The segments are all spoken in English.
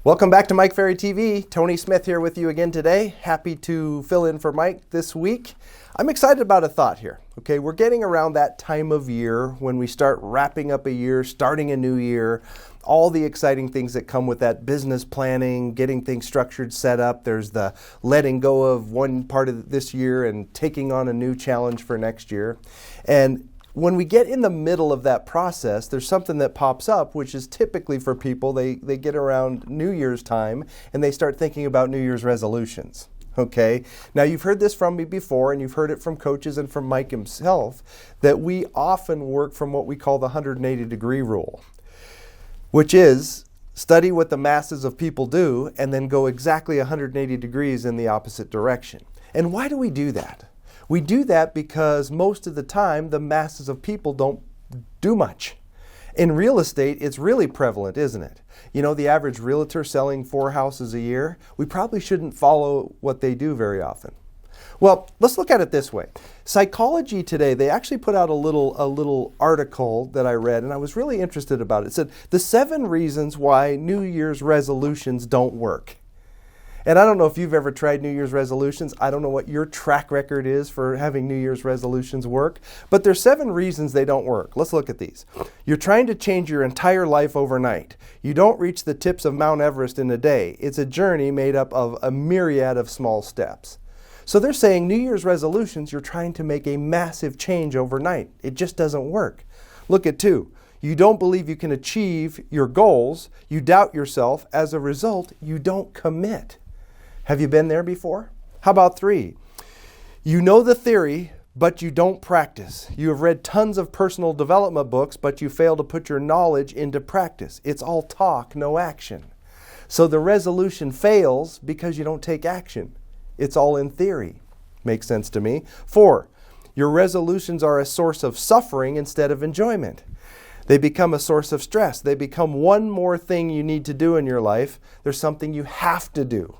Welcome back to Mike Ferry TV. Tony Smith here with you again today. Happy to fill in for Mike this week. I'm excited about a thought here. Okay, we're getting around that time of year when we start wrapping up a year, starting a new year, all the exciting things that come with that, business planning, getting things structured, set up. There's the letting go of one part of this year and taking on a new challenge for next year. And when we get in the middle of that process, there's something that pops up, which is typically for people, they get around New Year's time and they start thinking about New Year's resolutions. Okay, now you've heard this from me before, and you've heard it from coaches and from Mike himself, that we often work from what we call the 180-degree rule, which is study what the masses of people do and then go exactly 180 degrees in the opposite direction. And why do we do that? We do that because most of the time the masses of people don't do much. In real estate, it's really prevalent, isn't it? You know, the average realtor selling 4 houses a year, we probably shouldn't follow what they do very often. Well, let's look at it this way. Psychology Today, they actually put out a little article that I read, and I was really interested about it. It said, the 7 reasons why New Year's resolutions don't work. And I don't know if you've ever tried New Year's resolutions. I don't know what your track record is for having New Year's resolutions work, but there's 7 reasons they don't work. Let's look at these. You're trying to change your entire life overnight. You don't reach the tips of Mount Everest in a day. It's a journey made up of a myriad of small steps. So they're saying New Year's resolutions, you're trying to make a massive change overnight. It just doesn't work. Look at 2. You don't believe you can achieve your goals. You doubt yourself. As a result, you don't commit. Have you been there before? How about 3? You know the theory, but you don't practice. You have read tons of personal development books, but you fail to put your knowledge into practice. It's all talk, no action. So the resolution fails because you don't take action. It's all in theory. Makes sense to me. 4, your resolutions are a source of suffering instead of enjoyment. They become a source of stress. They become one more thing you need to do in your life. There's something you have to do.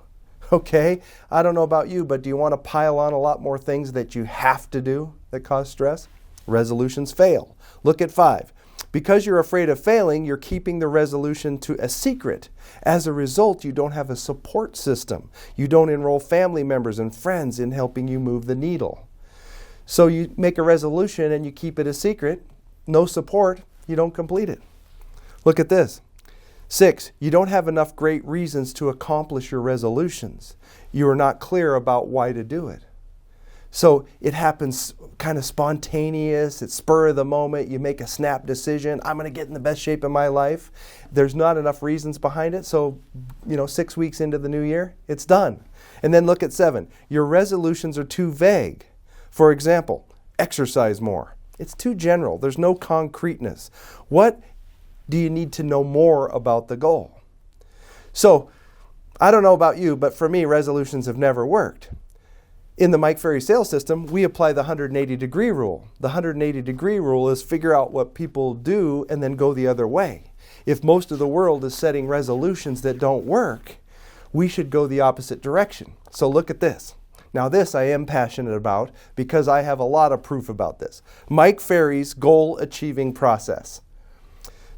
Okay, I don't know about you, but do you want to pile on a lot more things that you have to do that cause stress? Resolutions fail. Look at 5. Because you're afraid of failing, you're keeping the resolution to a secret. As a result, you don't have a support system. You don't enroll family members and friends in helping you move the needle. So you make a resolution and you keep it a secret. No support, you don't complete it. Look at this. 6, you don't have enough great reasons to accomplish your resolutions. You are not clear about why to do it. So it happens kind of spontaneous, it's spur of the moment, you make a snap decision, I'm going to get in the best shape of my life. There's not enough reasons behind it, so 6 weeks into the new year, it's done. And then look at 7, your resolutions are too vague. For example, exercise more. It's too general, there's no concreteness. What do you need to know more about the goal? So, I don't know about you, but for me, resolutions have never worked. In the Mike Ferry sales system, we apply the 180-degree rule. The 180-degree rule is figure out what people do and then go the other way. If most of the world is setting resolutions that don't work, we should go the opposite direction. So look at this. Now this I am passionate about because I have a lot of proof about this. Mike Ferry's goal achieving process.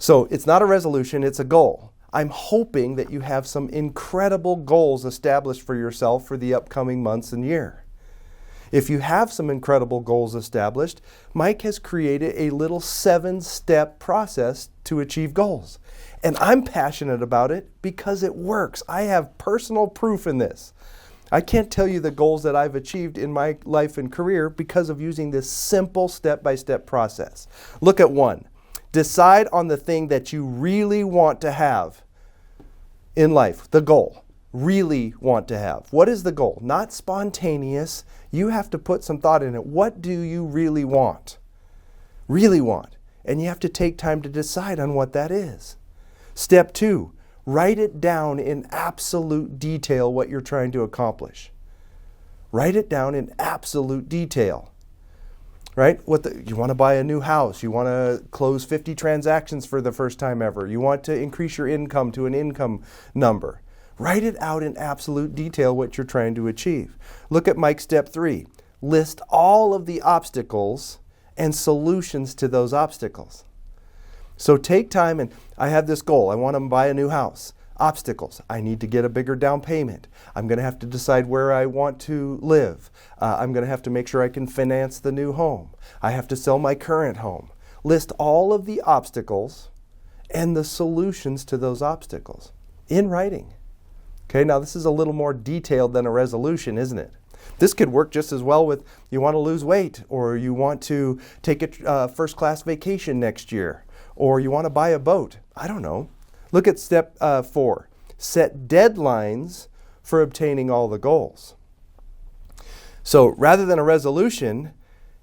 So it's not a resolution, it's a goal. I'm hoping that you have some incredible goals established for yourself for the upcoming months and year. If you have some incredible goals established, Mike has created a little 7-step process to achieve goals. And I'm passionate about it because it works. I have personal proof in this. I can't tell you the goals that I've achieved in my life and career because of using this simple step-by-step process. Look at 1. Decide on the thing that you really want to have in life, the goal. Really want to have. What is the goal? Not spontaneous. You have to put some thought in it. What do you really want? Really want. And you have to take time to decide on what that is. Step 2, write it down in absolute detail what you're trying to accomplish. Write it down in absolute detail. Right? You want to buy a new house. You want to close 50 transactions for the first time ever. You want to increase your income to an income number. Write it out in absolute detail what you're trying to achieve. Look at Mike's step 3. List all of the obstacles and solutions to those obstacles. So take time, and I have this goal. I want to buy a new house. Obstacles. I need to get a bigger down payment. I'm going to have to decide where I want to live. I'm going to have to make sure I can finance the new home. I have to sell my current home. List all of the obstacles and the solutions to those obstacles in writing. Okay, now this is a little more detailed than a resolution, isn't it? This could work just as well with you want to lose weight, or you want to take a first-class vacation next year, or you want to buy a boat. I don't know. Look at step 4. Set deadlines for obtaining all the goals. So rather than a resolution,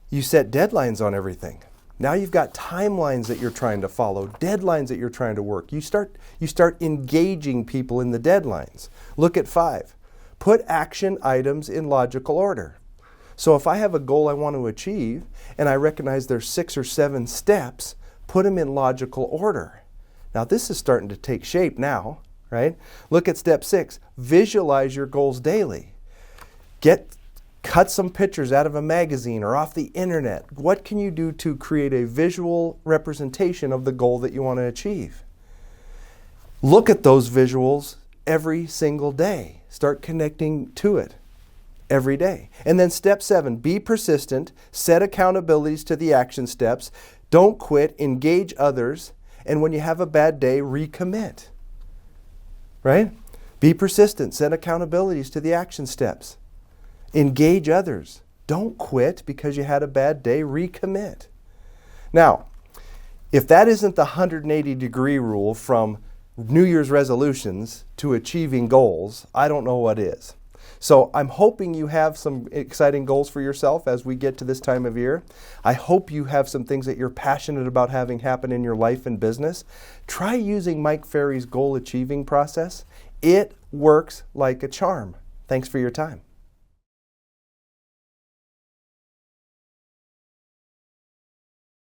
you set deadlines on everything. Now you've got timelines that you're trying to follow, deadlines that you're trying to work. You start engaging people in the deadlines. Look at 5. Put action items in logical order. So if I have a goal I want to achieve and I recognize there's 6 or 7 steps, put them in logical order. Now this is starting to take shape now, right? Look at step 6. Visualize your goals daily. Cut some pictures out of a magazine or off the internet. What can you do to create a visual representation of the goal that you want to achieve? Look at those visuals every single day. Start connecting to it every day. And then step 7, be persistent, set accountabilities to the action steps, don't quit, engage others, and when you have a bad day, recommit. Right? Be persistent, set accountabilities to the action steps. Engage others. Don't quit because you had a bad day. Recommit. Now, if that isn't the 180-degree rule from New Year's resolutions to achieving goals, I don't know what is. So I'm hoping you have some exciting goals for yourself as we get to this time of year. I hope you have some things that you're passionate about having happen in your life and business. Try using Mike Ferry's goal achieving process. It works like a charm. Thanks for your time.